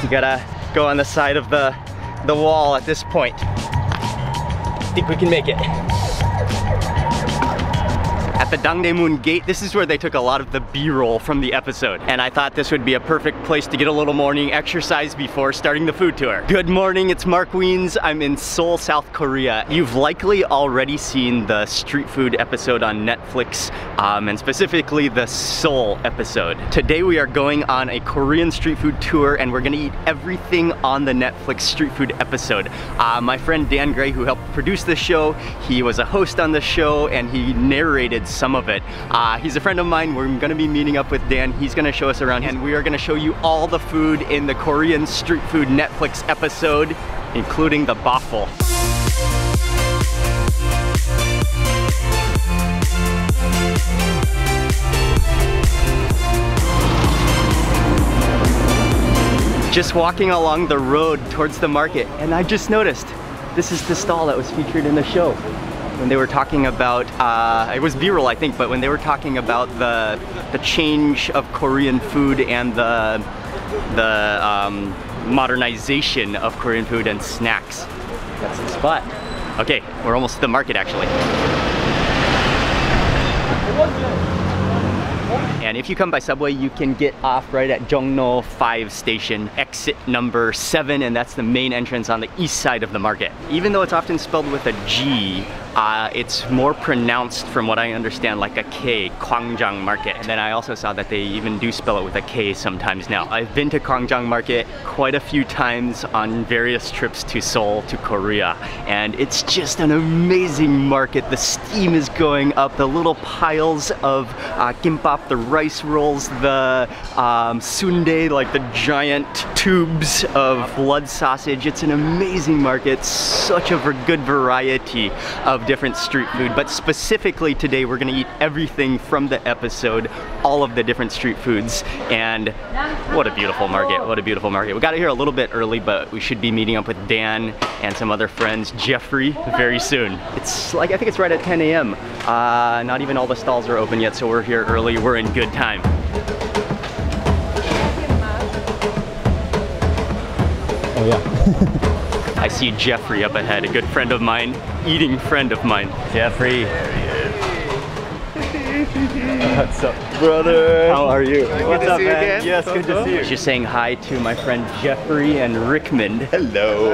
You gotta go on the side of the wall at this point. I think we can make it. At the Dongdaemun Gate, this is where they took a lot of the B-roll from the episode. And I thought this would be a perfect place to get a little morning exercise before starting the food tour. Good morning, it's Mark Wiens. I'm in Seoul, South Korea. You've likely already seen the street food episode on Netflix, and specifically the Seoul episode. Today we are going on a Korean street food tour and we're gonna eat everything on the Netflix street food episode. My friend Dan Gray, who helped produce this show, he was a host on the show and he narrated some of it. He's a friend of mine. We're gonna be meeting up with Dan. He's gonna show us around and we are gonna show you all the food in the Korean street food Netflix episode, including the baffle. Just walking along the road towards the market and I just noticed this is the stall that was featured in the show. When they were talking about, it was B-roll I think, but when they were talking about the change of Korean food and the modernization of Korean food and snacks. That's the spot. Okay, we're almost to the market actually. And if you come by subway, you can get off right at Jongno 5 station, exit number 7, and that's the main entrance on the east side of the market. Even though it's often spelled with a G, it's more pronounced from what I understand like a K, Gwangjang Market. And then I also saw that they even do spell it with a K sometimes now. I've been to Gwangjang Market quite a few times on various trips to Seoul, to Korea, and it's just an amazing market. The steam is going up, the little piles of kimbap, the rice rolls, the sundae, like the giant tubes of blood sausage. It's an amazing market, such a good variety of different street food, but specifically today we're gonna eat everything from the episode, all of the different street foods, and what a beautiful market, what a beautiful market. We got here a little bit early, but we should be meeting up with Dan and some other friends, Jeffrey, very soon. It's like, I think it's right at 10 a.m. Not even all the stalls are open yet, so we're here early, we're in good time. Oh yeah. I see Jeffrey up ahead, a good friend of mine, eating friend of mine. Jeffrey. What's up, brother? How are you? What's up, man? Yes, good to see you. Just saying hi to my friend Jeffrey and Rickmond. Hello.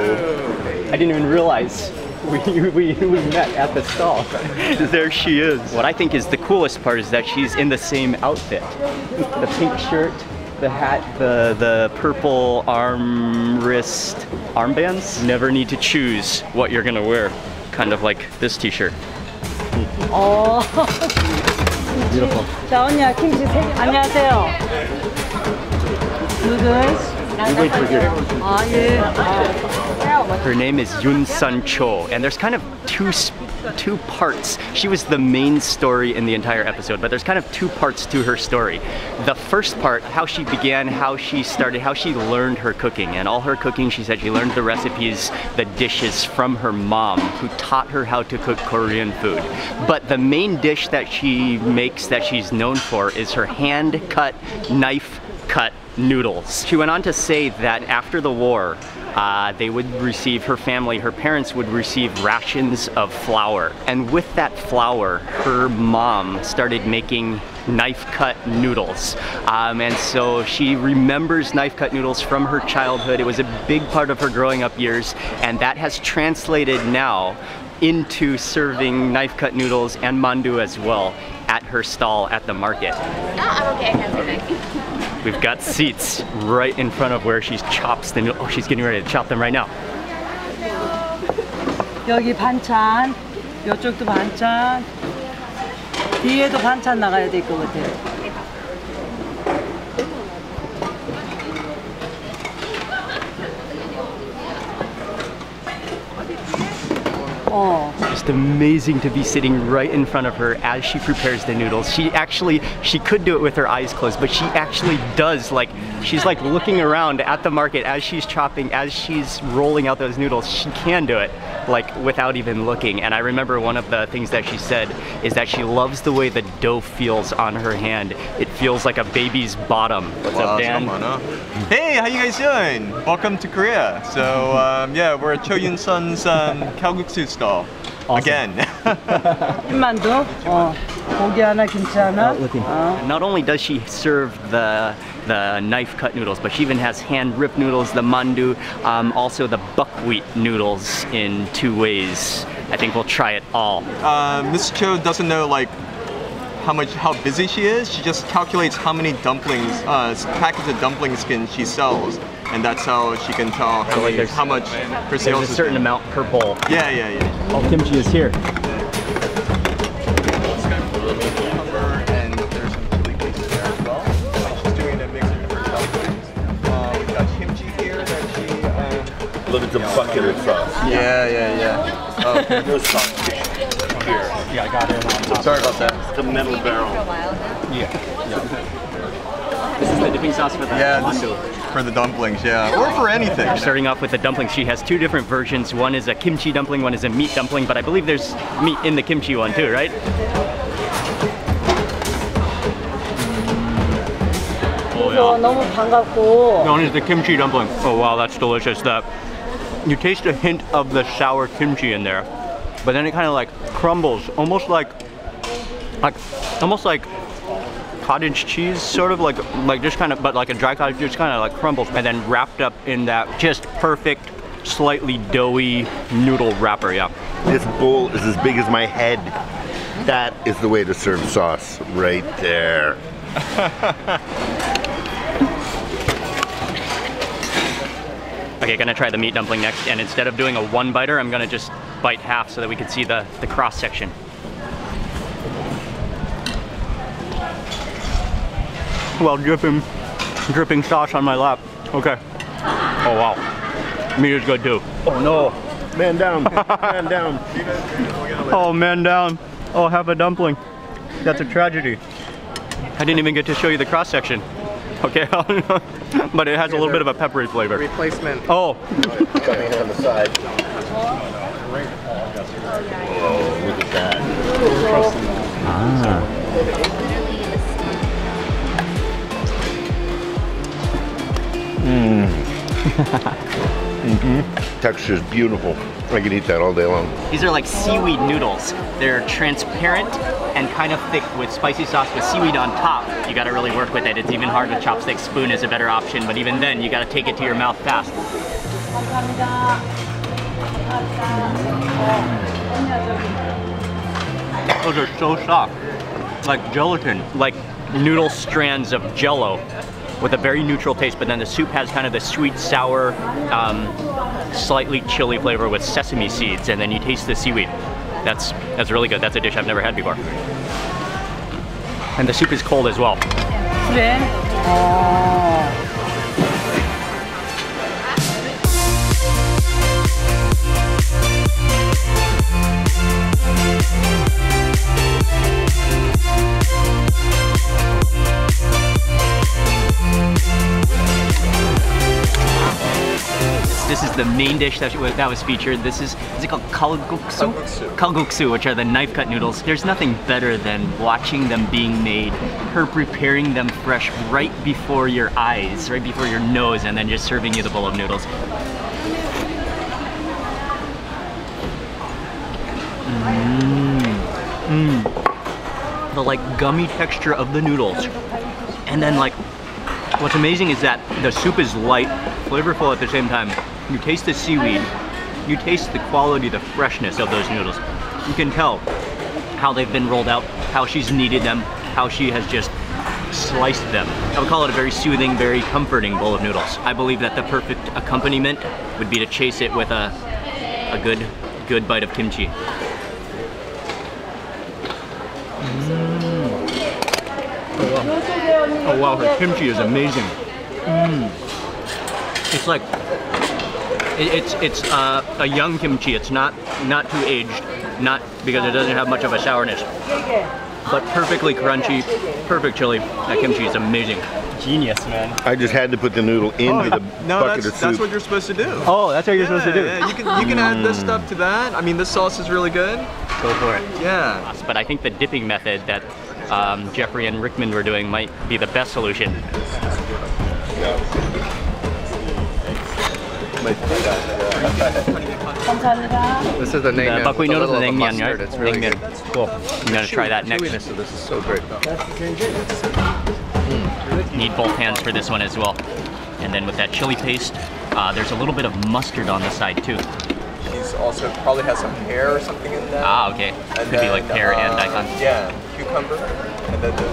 I didn't even realize we met at the stall. There she is. What I think is the coolest part is that she's in the same outfit. The pink shirt, the hat, the purple wrist armbands. Never need to choose what you're gonna wear. Kind of like this t-shirt. Oh. Beautiful. 자, 언니야, 김치 3개. 안녕하세요. Noodles. You wait for here. 아, 예. Her name is Yoonsun Cho, and there's kind of two parts. She was the main story in the entire episode, but there's kind of two parts to her story. The first part, how she began, how she started, how she learned her cooking. And all her cooking, she said she learned the recipes, the dishes from her mom, who taught her how to cook Korean food. But the main dish that she makes that she's known for is her hand-cut, knife-cut noodles. She went on to say that after the war, they would receive, her family, her parents would receive rations of flour. And with that flour, her mom started making knife-cut noodles. And so she remembers knife-cut noodles from her childhood. It was a big part of her growing up years, and that has translated now into serving knife-cut noodles and mandu as well at her stall at the market. No, I'm okay, I can't say thank you. We've got seats right in front of where she chops the noodles. Oh, she's getting ready to chop them right now. 여기 반찬, 이쪽도 반찬, 뒤에도 반찬 나가야 될 것 같아요. Just just amazing to be sitting right in front of her as she prepares the noodles. She could do it with her eyes closed, but she actually does. Like, she's like looking around at the market as she's chopping, as she's rolling out those noodles. She can do it like without even looking. And I remember one of the things that she said is that she loves the way the dough feels on her hand. It feels like a baby's bottom. What's up, Dan? Hey, how you guys doing? Welcome to Korea. So yeah, we're at Yoonsun's Kalguksu Stall. Awesome. Again. 김만두, 고기 하나, 김치 하나. Not only does she serve the knife cut noodles, but she even has hand ripped noodles, the mandu, also the buckwheat noodles in 2 ways. I think we'll try it all. Miss Cho doesn't know like how busy she is. She just calculates how many dumplings, packets of dumpling skin she sells, and that's how she can tell how much her sales There's a certain amount per bowl. Yeah. All kimchi is here. And there's some chili pieces there as well. She's doing a mix of different dumplings. We've got kimchi here that she. Look at the bucket of sauce. Yeah. Oh, No sauce here. Yeah, I got it on top. sorry about that. The metal barrel. Yeah. This is the dipping sauce for the mandu. For the dumplings, yeah, or for anything. Starting off with the dumplings, she has 2 different versions. One is a kimchi dumpling, one is a meat dumpling, but I believe there's meat in the kimchi one too, right? Oh, 너무 반갑고. One is the kimchi dumpling. Oh wow, that's delicious. You taste a hint of the sour kimchi in there, but then it kind of like crumbles, almost like cottage cheese, sort of like just kind of, but like a dry cottage, just kind of like crumbles, and then wrapped up in that just perfect, slightly doughy noodle wrapper. Yeah. This bowl is as big as my head. That is the way to serve sauce, right there. Okay, gonna try the meat dumpling next, and instead of doing a 1-biter, I'm gonna just bite half so that we can see the cross section. Well, dripping sauce on my lap. Okay. Oh wow, meat is good too. Oh no, man down, man down. Oh, man down. Oh, have a dumpling. That's a tragedy. I didn't even get to show you the cross section. Okay, but it has a little bit of a peppery flavor. Replacement. Oh. Coming on the side. Oh, look at that. Texture is beautiful. I could eat that all day long. These are like seaweed noodles. They're transparent and kind of thick with spicy sauce with seaweed on top. You gotta really work with it. It's even hard with chopsticks. Spoon is a better option, but even then, you gotta take it to your mouth fast. Those are so soft, like gelatin, like noodle strands of jello with a very neutral taste, but then the soup has kind of the sweet, sour, slightly chili flavor with sesame seeds, and then you taste the seaweed. That's really good. That's a dish I've never had before. And the soup is cold as well. 그래? This is the main dish that was featured. Is it called kalguksu? Kalguksu, which are the knife cut noodles. There's nothing better than watching them being made, her preparing them fresh right before your eyes, right before your nose, and then just serving you the bowl of noodles. The like gummy texture of the noodles. And then like, what's amazing is that the soup is light, flavorful at the same time. You taste the seaweed, you taste the quality, the freshness of those noodles. You can tell how they've been rolled out, how she's kneaded them, how she has just sliced them. I would call it a very soothing, very comforting bowl of noodles. I believe that the perfect accompaniment would be to chase it with a good bite of kimchi. Oh wow, her kimchi is amazing. It's like It's a young kimchi. It's not too aged, not because it doesn't have much of a sourness, but perfectly crunchy, perfect chili. That kimchi is amazing. Genius, man. I just had to put the noodle into the bucket of soup. That's what you're supposed to do. Oh, that's what you're supposed to do. Yeah, you can add this stuff to that. I mean, this sauce is really good. Go for it. Yeah. But I think the dipping method that Jeffrey and Rickman were doing might be the best solution. This is the nangmyeon. Buckwheat noodles and nangmyeon, right? It's really good. Cool. I'm gonna try that next. This is so great. Need both hands for this one as well. And then with that chili paste, there's a little bit of mustard on the side too. He's also probably has some pear or something in there. Ah, okay. And Could be like pear and daikon. Yeah, cucumber, and then the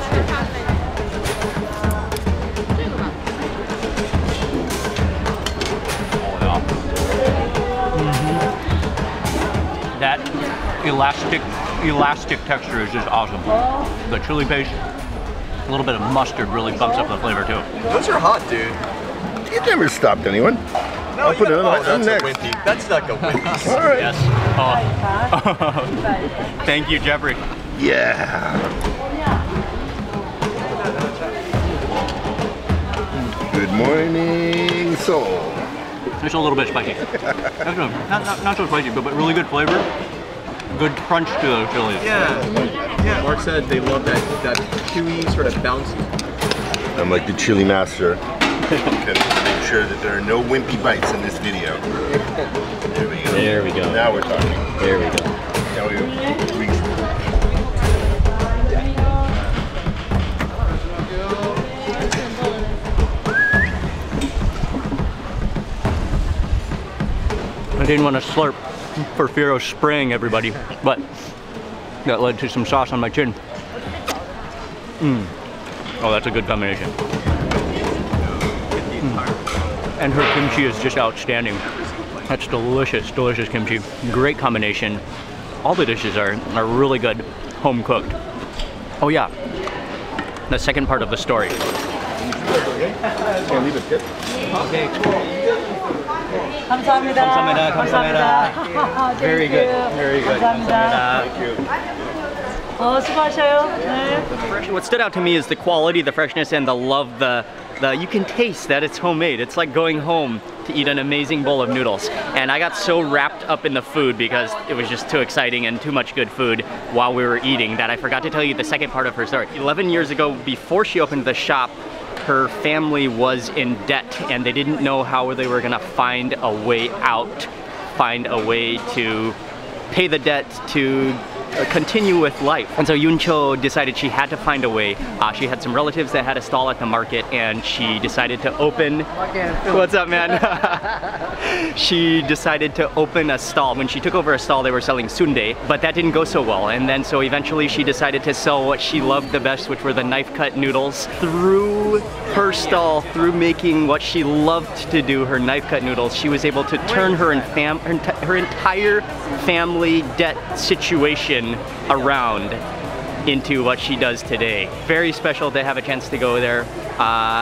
That elastic texture is just awesome. The chili paste, a little bit of mustard really bumps up the flavor too. Those are hot, dude. You never stopped anyone. No, I'll put it on that's next. a Winky. That's like a Winky. All right. Yes. Oh. Thank you, Jeffrey. Yeah. Good morning, Seoul. It's a little bit spicy. Actually, not so spicy, but really good flavor. Good crunch to those chilies. Yeah. Mark said they love that chewy, sort of bouncy. I'm like the chili master. Can make sure that there are no wimpy bites in this video. There we go. There we go. Now we're talking. There we go. Now we I didn't want to slurp for fear of spraying everybody, but that led to some sauce on my chin. Oh, that's a good combination. And her kimchi is just outstanding. That's delicious, delicious kimchi. Great combination. All the dishes are really good, home cooked. Oh yeah, the second part of the story. Can I leave a tip? Okay. 감사합니다. 감사합니다. Very good, very good. 감사합니다. Thank you. 수고하셔요. 네. What stood out to me is the quality, the freshness, and the love. You can taste that it's homemade. It's like going home to eat an amazing bowl of noodles. And I got so wrapped up in the food because it was just too exciting and too much good food while we were eating that I forgot to tell you the second part of her story. 11 years ago, before she opened the shop, her family was in debt and they didn't know how they were gonna find a way out, find a way to pay the debt, to continue with life. And so Yoon Cho decided she had to find a way. She had some relatives that had a stall at the market and she decided to open... What's up, man? She decided to open a stall. When she took over a stall, they were selling sundae, but that didn't go so well. And then so eventually she decided to sell what she loved the best, which were the knife-cut noodles. Through her stall, through making what she loved to do, her knife-cut noodles, she was able to turn her entire family debt situation around into what she does today. Very special to have a chance to go there.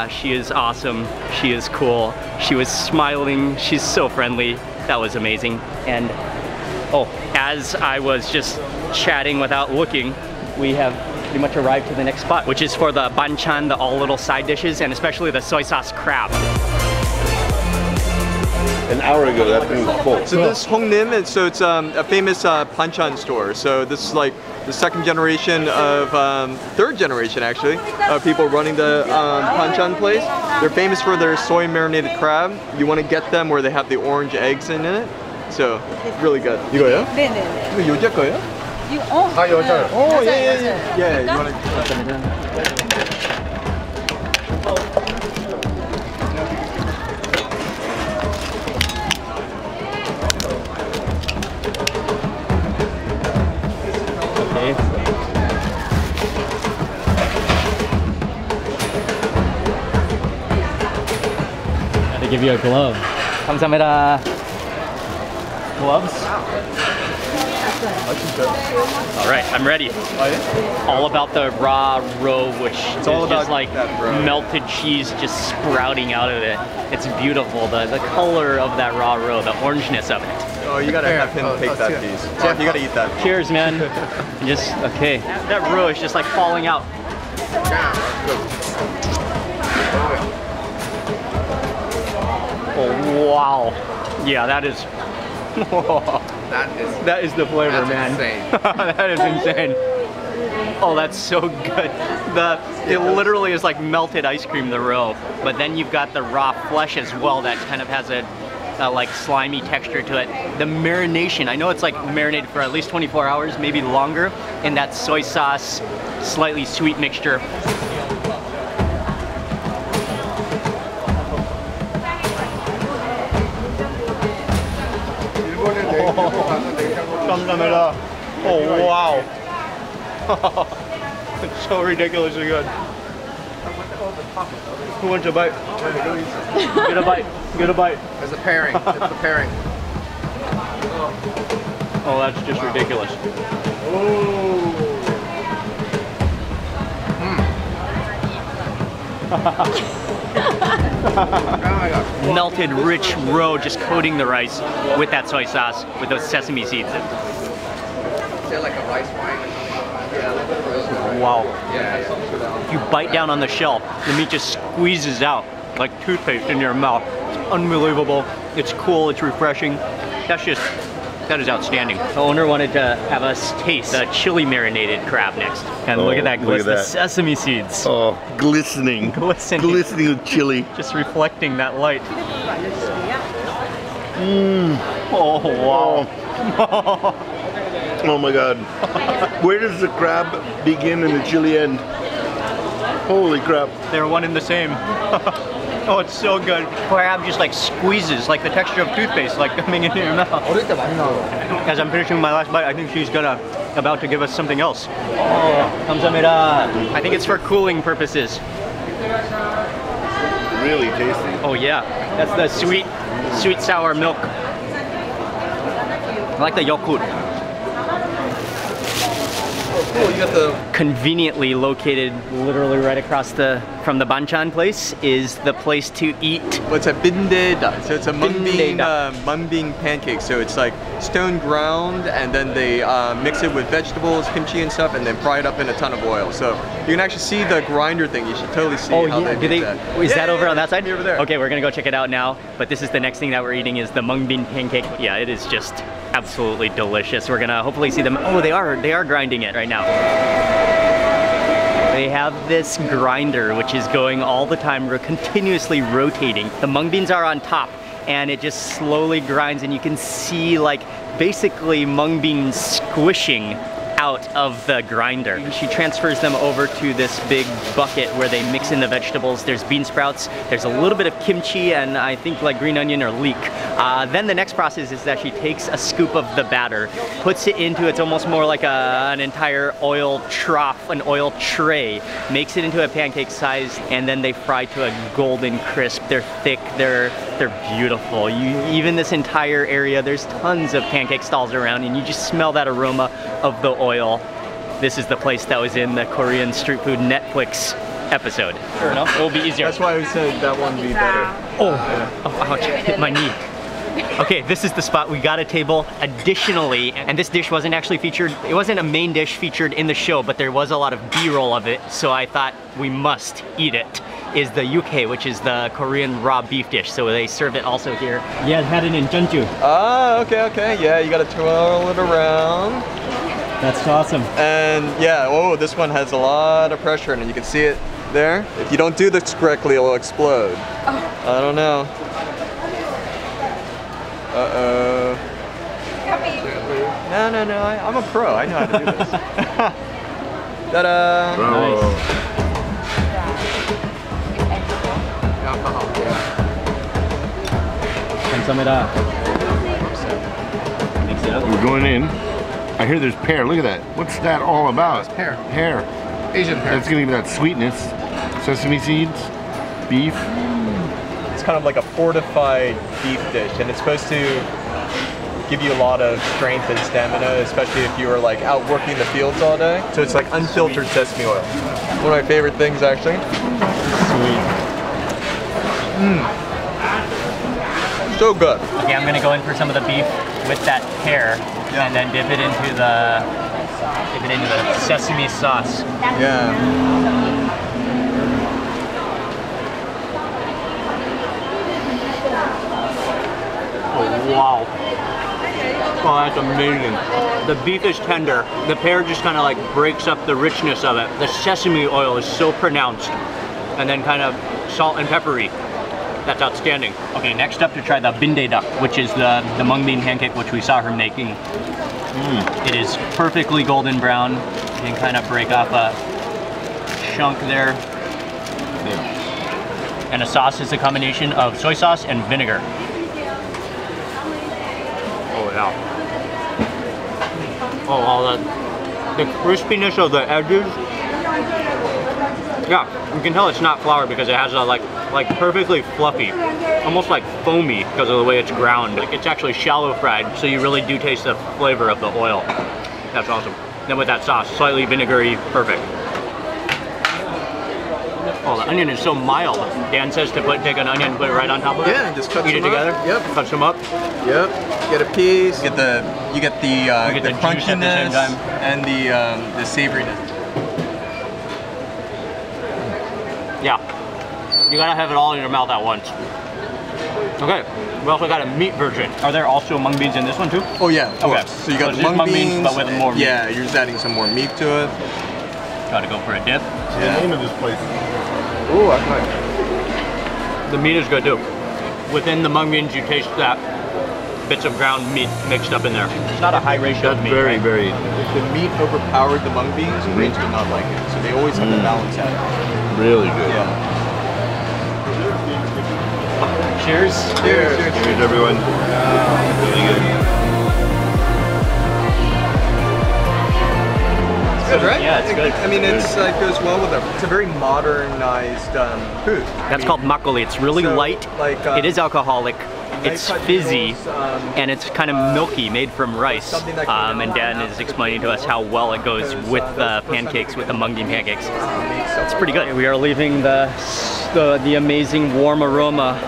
She is awesome. She is cool. She was smiling. She's so friendly. That was amazing. And oh, as I was just chatting without looking, we have pretty much arrived to the next spot, which is for the banchan, the all little side dishes, and especially the soy sauce crab. An hour ago, that thing was full. So this Honglim, it's a famous Banchan store. So this is like the second generation of, third generation actually, of people running the Banchan place. They're famous for their soy marinated crab. You want to get them where they have the orange eggs in it. So really good. 이거요? 네네네. 이거 요제 거예요? 아, 여자요. Oh yeah. You want to... They give you a glove. 감사합니다. Gloves? All right, I'm ready. All about the raw roe, which is all about just like that roe. melted cheese just sprouting out of it. It's beautiful. The color of that raw roe, the orangeness of it. Oh, you gotta have him take that piece. Jeff, you gotta eat that. Cheers, man. Just, okay. That roe is just like falling out. Oh, wow. Yeah, that is... that is the flavor, man. Insane. That is insane. Oh, that's so good. It literally is like melted ice cream, the roe. But then you've got the raw flesh as well that kind of has a like slimy texture to it. The marination, I know it's like marinated for at least 24 hours, maybe longer, in that soy sauce, slightly sweet mixture. Oh, wow. It's so ridiculously good. Who wants a bite? Get a bite. Get a bite. It's a pairing. It's the pairing. Oh, that's just ridiculous. Melted, rich roe just coating the rice with that soy sauce, with those sesame seeds. Is it like a rice wine? Wow. Yeah. You bite down on the shell, the meat just squeezes out like toothpaste in your mouth. It's unbelievable. It's cool, it's refreshing. That is outstanding. The owner wanted to have us taste the chili marinated crab next. And look at that glisten, the sesame seeds. Oh, glistening. Glistening. Glistening with chili. Just reflecting that light. Oh, wow. Oh my God. Where does the crab begin and the chili end? Holy crap. They're one and the same. Oh, it's so good. Crab just like squeezes, like the texture of toothpaste, like coming into your mouth. As I'm finishing my last bite, I think she's about to give us something else. Oh, 감사합니다. I think it's for cooling purposes. Really tasty. Oh yeah, that's the sweet sour milk. I like the Yakult. Cool, you got the... Conveniently located literally right across from the Banchan place is the place to eat. Well, it's a bindae. So it's a mung bean pancake. So it's like stone ground, and then they mix it with vegetables, kimchi and stuff, and then fry it up in a ton of oil. So you can actually see the grinder thing. You should totally see how they do that. Is that over on that side? Over there. Okay, we're gonna go check it out now. But this is the next thing that we're eating is the mung bean pancake. Yeah, it is just absolutely delicious. We're gonna hopefully see them. Oh, they are grinding it right now. They have this grinder which is going all the time, continuously rotating. The mung beans are on top and it just slowly grinds, and you can see like basically mung beans squishing out of the grinder. She transfers them over to this big bucket where they mix in the vegetables. There's bean sprouts, there's a little bit of kimchi, and I think like green onion or leek. Then the next process is that she takes a scoop of the batter, puts it into, it's almost more like an entire oil trough, an oil tray, makes it into a pancake size, and then they fry to a golden crisp. They're thick, they're beautiful. Even this entire area, there's tons of pancake stalls around, and you just smell that aroma of the oil. This is the place that was in the Korean street food Netflix episode. Sure enough, it will be easier. That's why I said that one would be better. Oh, ouch, hit my knee. Okay, this is the spot. We got a table. Additionally, and this dish wasn't actually featured, it wasn't a main dish featured in the show, but there was a lot of B-roll of it, so I thought we must eat it, is the yuke, which is the Korean raw beef dish. So they serve it also here. Yeah, I had it in Jeonju. Ah, okay. Yeah, you gotta twirl it around. That's awesome. And yeah, oh, this one has a lot of pressure in it. You can see it there. If you don't do this correctly, it will explode. Oh. I don't know. Uh-oh. No, I'm a pro. I know how to do this. Ta-da! Nice. 감사합니다. Mix it up. We're going in. I hear there's pear. Look at that. What's that all about? It's pear. Pear. Asian pear. It's gonna give that sweetness. Sesame seeds, beef. It's kind of like a fortified beef dish, and it's supposed to give you a lot of strength and stamina, especially if you were like out working the fields all day. So it's like unfiltered sesame oil. One of my favorite things actually. Sweet. So good. Okay, I'm gonna go in for some of the beef with that pear, and then dip it into the sesame sauce. Yeah. Oh wow. Oh, that's amazing. The beef is tender. The pear just kind of like breaks up the richness of it. The sesame oil is so pronounced, and then kind of salt and peppery. That's outstanding. Okay, next up to try the binde duck, which is the mung bean pancake, which we saw her making. It is perfectly golden brown. You can kind of break off a chunk there. And the sauce is a combination of soy sauce and vinegar. Oh yeah. Oh, all the crispiness of the edges. Yeah, you can tell it's not flour because it has a like perfectly fluffy, almost like foamy because of the way it's ground. Like it's actually shallow fried, so you really do taste the flavor of the oil. That's awesome. Then with that sauce, slightly vinegary, perfect. Oh, the onion is so mild. Dan says to take an onion, put it right on top of it. Yeah, and just cut Eat it them together. up. Yep. Cut them up. Yep. Get a piece. You get the the juice at the same time. and the savoriness. Yeah. You gotta have it all in your mouth at once. Okay. We also got a meat version. Are there also mung beans in this one too? Oh yeah. Of Okay. course. So you got So the it's mung beans, but with more meat. Yeah, you're just adding some more meat to it. Gotta go for a dip. The name of this place. Ooh, that's nice. The meat is good too. Within the mung beans, you taste that bits of ground meat mixed up in there. It's not a high ratio of meat. Very, right? very. If the meat overpowered the mung beans, the Koreans would not like it. So they always have to balance that. Really good. Yeah. Cheers. Cheers. Cheers, everyone. Really good. Good, right? Yeah, it's good. I mean, it's goes well with it. It's a very modernized food. That's called makgeolli. It's really So, light. like, it is alcoholic. It's cut fizzy, noodles, and it's kind of milky, made from rice. Something that And Dan is explaining to us how well it goes with the pancakes, with the mung bean pancakes. It's pretty good. We are leaving the amazing warm aroma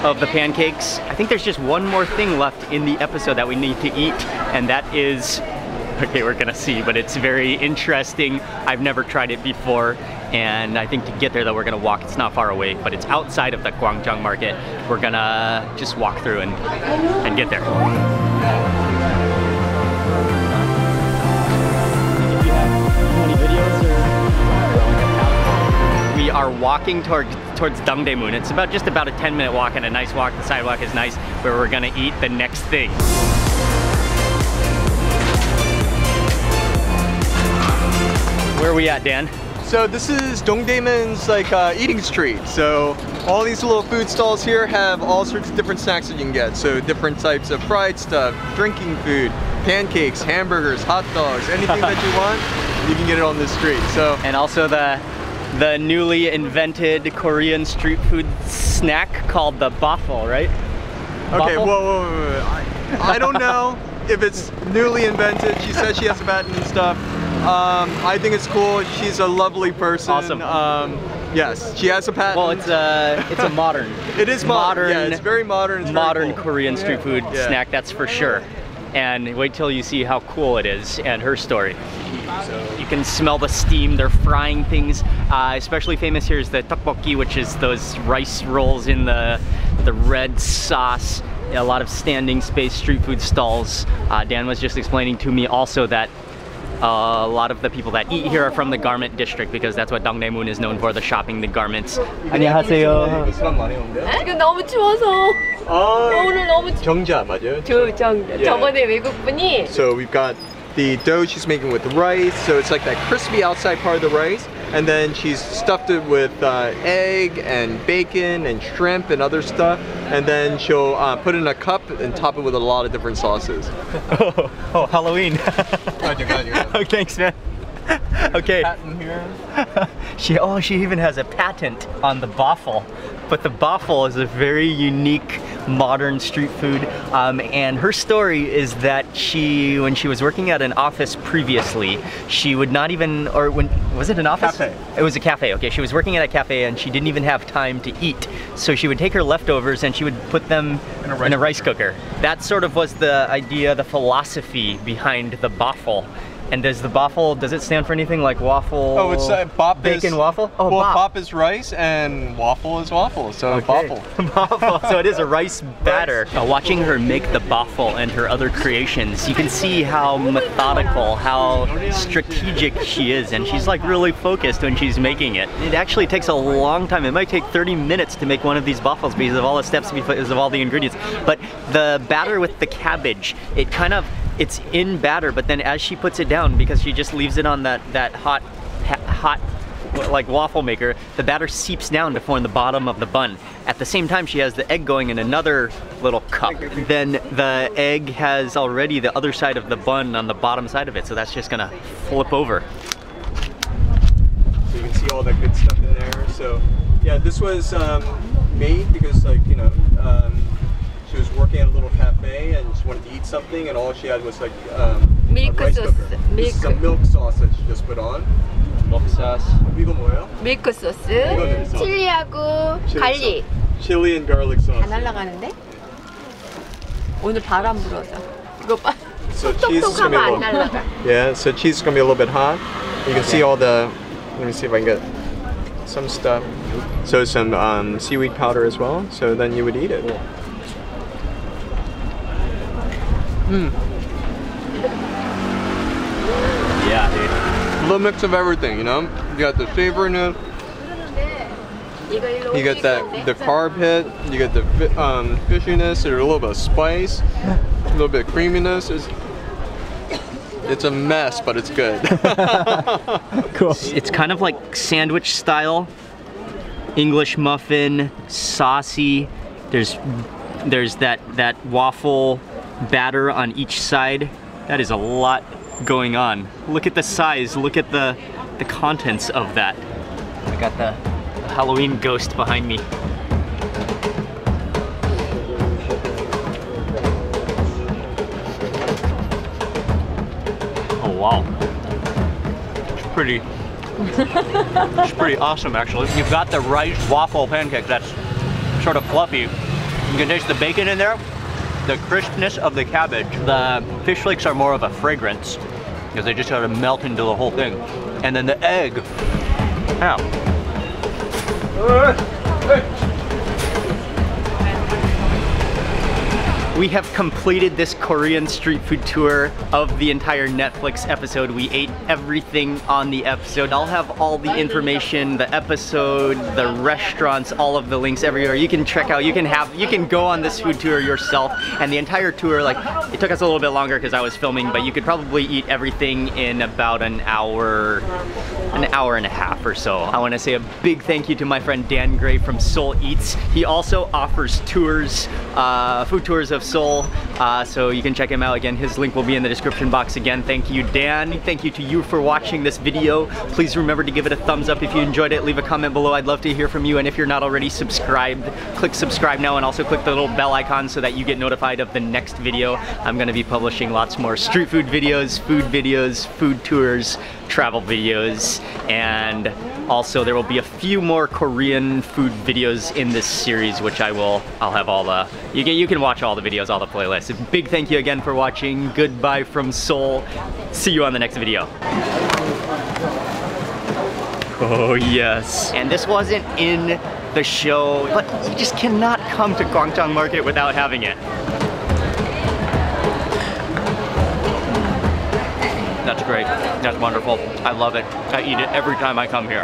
of the pancakes. I think there's just one more thing left in the episode that we need to eat, and that is, okay, we're gonna see, but it's very interesting. I've never tried it before, and I think to get there though, we're gonna walk. It's not far away, but it's outside of the Gwangjang Market. We're gonna just walk through and get there. We are walking towards Dongdaemun. It's just about a 10-minute walk, and a nice walk. The sidewalk is nice, where we're gonna eat the next thing. Where are we at, Dan? So this is Dongdaemun's eating street. So all these little food stalls here have all sorts of different snacks that you can get. So different types of fried stuff, drinking food, pancakes, hamburgers, hot dogs, anything that you want, you can get it on this street. So and also the newly invented Korean street food snack called the baffle, right? okay, Baffle? whoa. I don't know if it's newly invented. She said she has a patent and stuff. I think it's cool. She's a lovely person. Awesome. Yes, she has a patent. Well, it's a modern. It is modern. Yeah, it's very modern. It's modern very cool. Korean street food snack, that's for sure. And wait till you see how cool it is and her story. So you can smell the steam. They're frying things. Especially famous here is the tteokbokki, which is those rice rolls in the red sauce. A lot of standing space street food stalls. Dan was just explaining to me also that a lot of the people that eat here are from the garment district, because that's what Dongdaemun is known for, the shopping, the garments. 안녕하세요. 지금 너무 추워서 오늘 너무 정자 맞아요? 저번에 외국분이 So we've got the dough she's making with rice, so it's like that crispy outside part of the rice, and then she's stuffed it with egg and bacon and shrimp and other stuff, and then she'll put it in a cup and top it with a lot of different sauces. Oh, Halloween. Oh, thanks, man. Okay. Patent here. She even has a patent on the baffle. But the baffle is a very unique modern street food. And her story is that when she was working at an office previously, she would not even, was it an office? Cafe. It was a cafe, okay. She was working at a cafe and she didn't even have time to eat. So she would take her leftovers and she would put them in a rice cooker. That sort of was the idea, the philosophy behind the baffle. And does it stand for anything like waffle? Oh, it's bop bacon is, waffle? Oh, well, bop is rice and waffle is waffle, so okay. baffle. Baffle, so it is a rice batter. Watching her make the baffle and her other creations, you can see how methodical, how strategic she is, and she's like really focused when she's making it. It actually takes a long time. It might take 30 minutes to make one of these baffles because of all the steps, because of all the ingredients. But the batter with the cabbage, it's in batter, but then as she puts it down, because she just leaves it on that hot like waffle maker, the batter seeps down to form the bottom of the bun. At the same time, she has the egg going in another little cup. Then the egg has already the other side of the bun on the bottom side of it, so that's just gonna flip over. So you can see all that good stuff in there. So yeah, this was made because she was working at a little cafe and she wanted to eat something, and all she had was like Milk a rice sauce. cooker. This is a milk sauce that she just put on. Milk sauce. 이거 뭐예요? 밀크 소스, 이거는 칠리하고 갈릭. Chili and garlic sauce. 다 날아가는데? 오늘 바람 불어서. 이거 봐. So cheese is gonna be a 톡톡하면 안 little. 날아가. Yeah, so cheese is gonna be a little bit hot. You can see all the. Let me see if I can get some stuff. So some seaweed powder as well. So then you would eat it. Yeah, dude. A little mix of everything, you know? You got the savoriness, you got the carb hit, you got the fishiness, there's a little bit of spice, a little bit of creaminess. It's a mess, but it's good. Cool. It's kind of like sandwich style, English muffin, saucy. There's that waffle batter on each side. That is a lot going on. Look at the size, look at the contents of that. I got the Halloween ghost behind me. Oh wow. It's pretty awesome actually. You've got the rice waffle pancake that's sort of fluffy. You can taste the bacon in there, the crispness of the cabbage. The fish flakes are more of a fragrance because they just sort of melt into the whole thing. And then the egg. Ow. We have completed this Korean street food tour of the entire Netflix episode. We ate everything on the episode. I'll have all the information, the episode, the restaurants, all of the links everywhere. You can check out, you can go on this food tour yourself. And the entire tour, like, it took us a little bit longer because I was filming, but you could probably eat everything in about an hour and a half or so. I want to say a big thank you to my friend Dan Gray from Seoul Eats. He also offers tours, food tours of Seoul, so you can check him out. Again, his link will be in the description box. Again, thank you, Dan. Thank you to you for watching this video. Please remember to give it a thumbs up if you enjoyed it. Leave a comment below. I'd love to hear from you. And if you're not already subscribed, click subscribe now and also click the little bell icon so that you get notified of the next video. I'm going to be publishing lots more street food videos, food tours, travel videos, and also there will be a few more Korean food videos in this series, which I'll have all the, you can watch all the videos, all the playlists. A big thank you again for watching. Goodbye from Seoul. See you on the next video. Oh yes. And this wasn't in the show, but you just cannot come to Gwangjang Market without having it. That's great. That's wonderful. I love it. I eat it every time I come here.